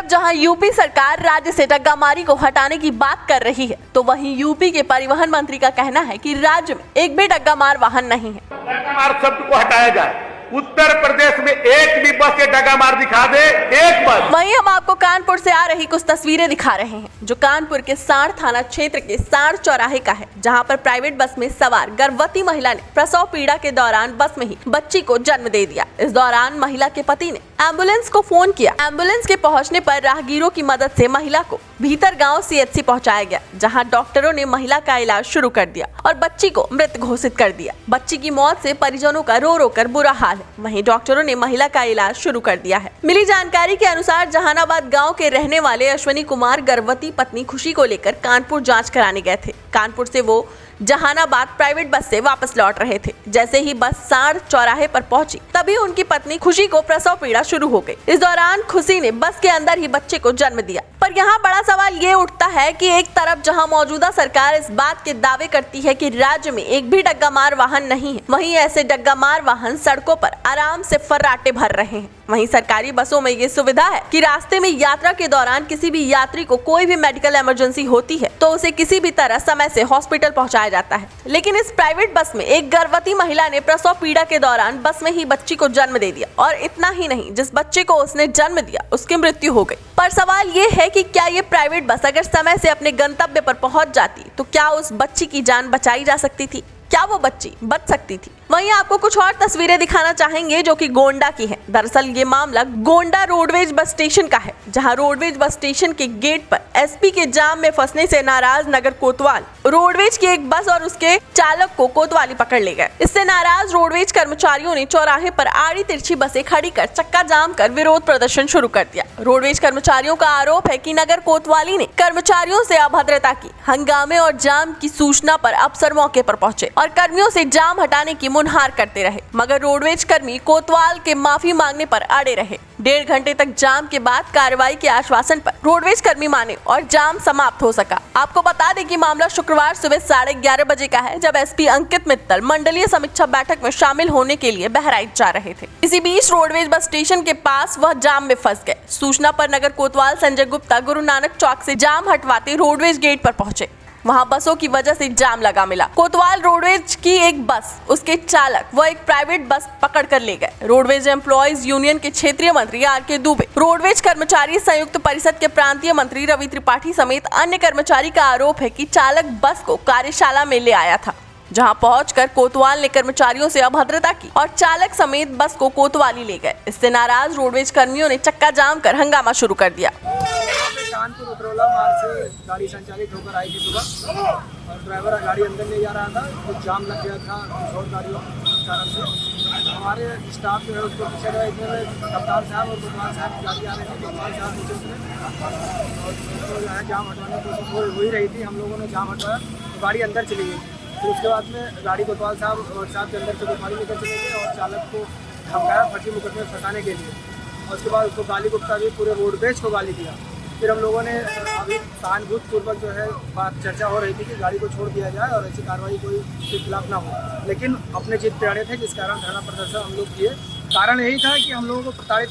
जहां यूपी सरकार राज्य से डग्गामारी को हटाने की बात कर रही है, तो वहीं यूपी के परिवहन मंत्री का कहना है कि राज्य में एक भी डग्गामार वाहन नहीं है। डग्गामार शब्द को हटाया जाए। उत्तर प्रदेश में एक भी बस ये डग्गामार दिखा दे, एक बस। वहीं हम आपको कानपुर से आ रही कुछ तस्वीरें दिखा रहे हैं, जो कानपुर के साड़ थाना क्षेत्र के साड़ चौराहे का है, जहां पर प्राइवेट बस में सवार गर्भवती महिला ने प्रसव पीड़ा के दौरान बस में ही बच्ची को जन्म दे दिया। इस दौरान महिला के पति ने एम्बुलेंस को फोन किया। एम्बुलेंस के पहुंचने पर राहगीरों की मदद से महिला को भीतर गांव CHC पहुंचाया गया, जहां डॉक्टरों ने महिला का इलाज शुरू कर दिया और बच्ची को मृत घोषित कर दिया। बच्ची की मौत से परिजनों का रो रो कर बुरा हाल है। वहीं डॉक्टरों ने महिला का इलाज शुरू कर दिया है। मिली जानकारी के अनुसार जहानाबाद गांव के रहने वाले अश्विनी कुमार गर्भवती पत्नी खुशी को लेकर कानपुर जांच कराने गए थे। कानपुर से वो जहानाबाद प्राइवेट बस से वापस लौट रहे थे। जैसे ही बस साड़ चौराहे पर पहुंची, तभी उनकी पत्नी खुशी को प्रसव पीड़ा शुरू हो गई। इस दौरान खुशी ने बस के अंदर ही बच्चे को जन्म दिया। पर यहाँ बड़ा सवाल ये उठता है कि एक तरफ जहाँ मौजूदा सरकार इस बात के दावे करती है कि राज्य में एक भी डग्गामार वाहन नहीं है, वहीं ऐसे डग्गामार वाहन सड़कों पर आराम से फर्राटे भर रहे हैं। वहीं सरकारी बसों में ये सुविधा है कि रास्ते में यात्रा के दौरान किसी भी यात्री को कोई भी मेडिकल इमरजेंसी होती है तो उसे किसी भी तरह समय से हॉस्पिटल पहुंचाया जाता है। लेकिन इस प्राइवेट बस में एक गर्भवती महिला ने प्रसव पीड़ा के दौरान बस में ही बच्ची को जन्म दे दिया, और इतना ही नहीं, जिस बच्चे को उसने जन्म दिया उसकी मृत्यु हो गई। पर सवाल ये है कि क्या ये प्राइवेट बस अगर समय से अपने गंतव्य पर पहुंच जाती तो क्या उस बच्ची की जान बचाई जा सकती थी? क्या वो बच्ची बच सकती थी? वहीं आपको कुछ और तस्वीरें दिखाना चाहेंगे जो कि गोंडा की हैं। दरअसल ये मामला गोंडा रोडवेज बस स्टेशन का है, जहां रोडवेज बस स्टेशन के गेट पर SP के जाम में फंसने से नाराज नगर कोतवाल रोडवेज की एक बस और उसके चालक को कोतवाली पकड़ ले गए। इससे नाराज रोडवेज कर्मचारियों ने चौराहे पर आड़ी तिरछी बसें खड़ी कर चक्का जाम कर विरोध प्रदर्शन शुरू कर दिया। रोडवेज कर्मचारियों का आरोप है कि नगर कोतवाली ने कर्मचारियों से अभद्रता की। हंगामे और जाम की सूचना पर अफसर मौके पर पहुंचे और कर्मियों से जाम हटाने की मुनहार करते रहे, मगर रोडवेज कर्मी कोतवाल के माफी मांगने पर अड़े रहे। 1.5 घंटे तक जाम के बाद कार्रवाई के आश्वासन पर रोडवेज कर्मी माने और जाम समाप्त हो सका। आपको बता दें कि मामला शुक्रवार सुबह 11:30 बजे का है, जब SP अंकित मित्तल मंडलीय समीक्षा बैठक में शामिल होने के लिए बहराइच जा रहे थे। इसी बीच रोडवेज बस स्टेशन के पास वह जाम में फंस गए। सूचना पर नगर कोतवाल संजय गुप्ता गुरु नानक चौक से जाम हटवाते रोडवेज गेट पर पहुंचे। वहां बसों की वजह से जाम लगा मिला। कोतवाल रोडवेज की एक बस, उसके चालक व एक प्राइवेट बस पकड़ कर ले गए। रोडवेज एम्प्लॉइज यूनियन के क्षेत्रीय मंत्री RK दुबे, रोडवेज कर्मचारी संयुक्त परिषद के प्रांतीय मंत्री रवि त्रिपाठी समेत अन्य कर्मचारी का आरोप है कि चालक बस को कार्यशाला में ले आया था, जहां पहुंचकर कोतवाल ने कर्मचारियों से अभद्रता की और चालक समेत बस को कोतवाली ले गए। इससे नाराज रोडवेज कर्मियों ने चक्का जाम कर हंगामा शुरू कर दिया। कानपुर उतरौला मार्ग से गाड़ी संचालित होकर आई थी सुबह, और ड्राइवर गाड़ी अंदर ले जा रहा था, कुछ जाम लग गया था और गाड़ियों के कारण से। हमारे स्टाफ जो है उसको पीछे रहे, इतने में कप्तान साहब और कोतवाल साहब की गाड़ी आ रही थी। कोतवाल साहब नीचे उतरे और उसको जो है जाम हटवाने की कोशिश हो ही रही थी। हम लोगों ने जाम हटवाया तो गाड़ी अंदर चली गई। फिर उसके बाद में गाड़ी कोतवाल साहब और साहब के अंदर से कोतवाली लेकर चले गए और चालक को धमकाया फर्जी मुकदमे में फंसाने के लिए। और उसके बाद उसको गाली गुप्ता भी पूरे रोडवेज को गाली दिया। फिर हम लोगों ने अभी सहानुभूतिपूर्वक जो है बात चर्चा हो रही थी कि गाड़ी को छोड़ दिया जाए और ऐसी कार्रवाई कोई के खिलाफ ना हो, लेकिन अपने जिद पे अड़े थे, जिस कारण धरना प्रदर्शन हम लोग किए। कारण यही था कि हम लोगों को प्रताड़ित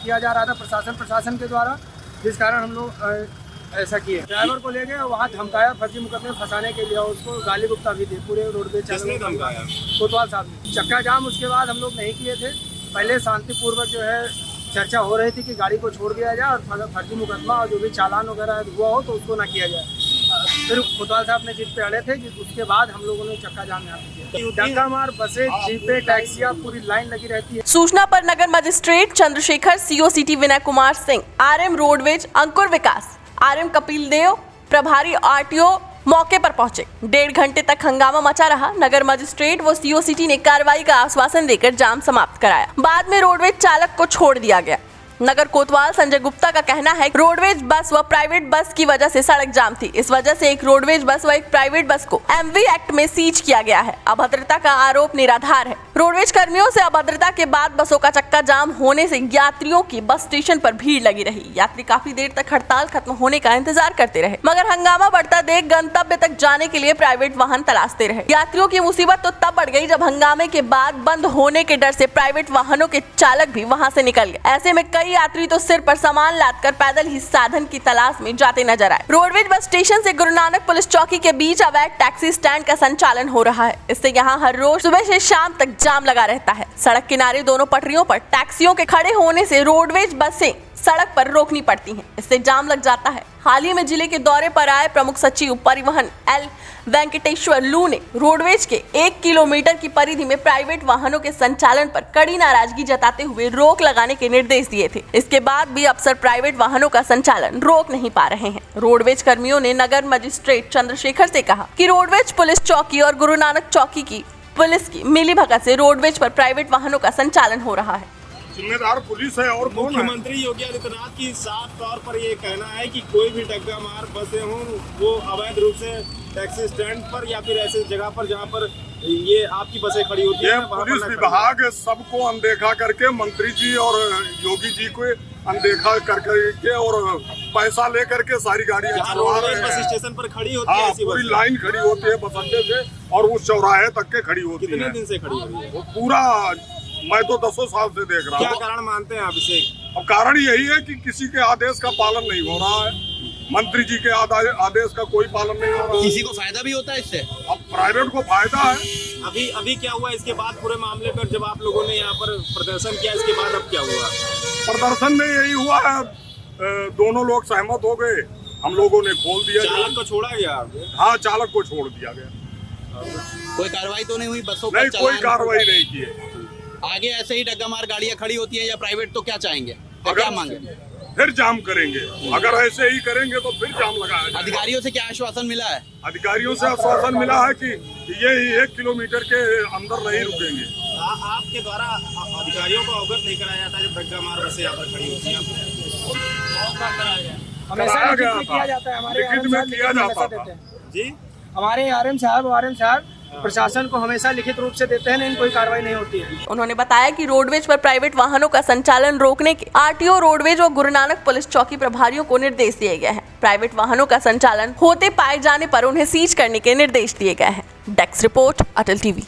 किया जा रहा था प्रशासन के द्वारा, जिस कारण हम लोग ऐसा किए। ड्राइवर को ले गए, वहाँ धमकाया फर्जी मुकदमे फंसाने के लिए, उसको गाली गुप्ता भी दी पूरे रोडवेज चालक कोतवाल साहब ने। चक्का जाम उसके बाद हम लोग नहीं किए थे। पहले शांतिपूर्वक जो है चर्चा हो रही थी कि गाड़ी को छोड़ दिया जाए और फर्जी मुकदमा और जो भी चालान वगैरह हुआ हो तो उसको ना किया जाए। फिर कोतवाल साहब ने जिद पे अड़े थे, उसके बाद हम लोगों ने चक्का जाम यहाँ किया। डग्गामार बसें, जीपें, टैक्सियां पूरी लाइन लगी रहती है। सूचना पर नगर magistrate Chandrashekhar, CO city Vinay Kumar Singh, RM roadways अंकुर विकास, RM कपिल देव, प्रभारी RTO मौके पर पहुंचे। 1.5 घंटे तक हंगामा मचा रहा। नगर मजिस्ट्रेट व CO सिटी ने कार्रवाई का आश्वासन देकर जाम समाप्त कराया। बाद में रोडवेज चालक को छोड़ दिया गया। नगर कोतवाल संजय गुप्ता का कहना है कि रोडवेज बस व प्राइवेट बस की वजह से सड़क जाम थी। इस वजह से एक रोडवेज बस व एक प्राइवेट बस को MV एक्ट में सीज किया गया है। अभद्रता का आरोप निराधार है। रोडवेज कर्मियों से अभद्रता के बाद बसों का चक्का जाम होने से यात्रियों की बस स्टेशन पर भीड़ लगी रही। यात्री काफी देर तक हड़ताल खत्म होने का इंतजार करते रहे, मगर हंगामा बढ़ता देख गंतव्य तक जाने के लिए प्राइवेट वाहन तलाशते रहे। यात्रियों की मुसीबत तो तब बढ़ गई जब हंगामे के बाद बंद होने के डर से प्राइवेट वाहनों के चालक भी वहां से निकल गए। ऐसे में कई यात्री तो सिर पर सामान लादकर पैदल ही साधन की तलाश में जाते नजर आए। रोडवेज बस स्टेशन से गुरु नानक पुलिस चौकी के बीच अवैध टैक्सी स्टैंड का संचालन हो रहा है। इससे यहाँ हर रोज सुबह से शाम तक जाम लगा रहता है। सड़क किनारे दोनों पटरियों पर टैक्सियों के खड़े होने से रोडवेज बसें सड़क पर रोकनी पड़ती हैं, इससे जाम लग जाता है। हाल ही में जिले के दौरे पर आए प्रमुख सचिव परिवहन एल वेंकटेश्वर लू ने रोडवेज के 1 किलोमीटर की परिधि में प्राइवेट वाहनों के संचालन पर कड़ी नाराजगी जताते हुए रोक लगाने के निर्देश दिए थे। इसके बाद भी अफसर प्राइवेट वाहनों का संचालन रोक नहीं पा रहे हैं। रोडवेज कर्मियों ने नगर मजिस्ट्रेट चंद्रशेखर से कहा कि रोडवेज पुलिस चौकी और गुरु नानक चौकी की पुलिस की मिलीभगत से रोडवेज पर प्राइवेट वाहनों का संचालन हो रहा है। जिम्मेदार पुलिस है और मुख्यमंत्री योगी आदित्यनाथ की साफ तौर पर ये कहना है कि कोई भी डग्गा मार बसें हों वो अवैध रूप से टैक्सी स्टैंड पर या फिर ऐसे जगह पर जहां पर ये आपकी बसें खड़ी होती हैं, पुलिस विभाग सबको अनदेखा करके मंत्री जी और योगी जी को अनदेखा करके और पैसा लेकर के सारी गाड़ियां चलवा रहे हैं। बस स्टेशन पर खड़ी होती है ऐसी पूरी लाइन खड़ी होती है बस अड्डे से और उस चौराहे तक के खड़ी होती है। कितने दिन से खड़ी हुई है? वो पूरा मैं तो 10 साल से देख रहा हूँ। क्या कारण मानते हैं आप इसे? अब कारण यही है कि किसी के आदेश का पालन नहीं हो रहा है। मंत्री जी के आदेश का कोई पालन नहीं हो रहा है। किसी को फायदा भी होता है इससे? अब प्राइवेट को फायदा है। अभी क्या हुआ इसके बाद पूरे मामले पर जब आप लोगों ने यहाँ पर प्रदर्शन किया, इसके बाद अब क्या हुआ? प्रदर्शन में यही हुआ है, दोनों लोग सहमत हो गए, हम लोगों ने खोल दिया। चालक को छोड़ा गया? हाँ, चालक को छोड़ दिया गया। कोई कार्रवाई तो नहीं हुई बसों पर? नहीं, कोई कार्रवाई नहीं की है। आगे ऐसे ही डग्गा मार गाड़ियां खड़ी होती हैं या प्राइवेट तो क्या चाहेंगे, क्या मांगे? फिर जाम करेंगे। अगर ऐसे ही करेंगे तो फिर जाम लगाया जाएगा। अधिकारियों से क्या आश्वासन मिला है? अधिकारियों से आश्वासन मिला है कि ये 1 किलोमीटर के अंदर नहीं रुकेंगे। आपके द्वारा अधिकारियों को अवगत नहीं कराया जाता जब डग्गा मार बसें यहाँ पर खड़ी होती हैं? हमेशा लिखित में किया जाता है, हमारे लिखित में किया जाता था जी। हमारे आरएम साहब प्रशासन को हमेशा लिखित रूप से देते हैं, लेकिन कोई कार्रवाई नहीं होती है। उन्होंने बताया कि रोडवेज पर प्राइवेट वाहनों का संचालन रोकने के आरटीओ रोडवेज और गुरु नानक पुलिस चौकी प्रभारियों को निर्देश दिए गए हैं। प्राइवेट वाहनों का संचालन होते पाए जाने पर उन्हें सीज करने के निर्देश दिए गए हैं। डेस्क रिपोर्ट, अटल टीवी।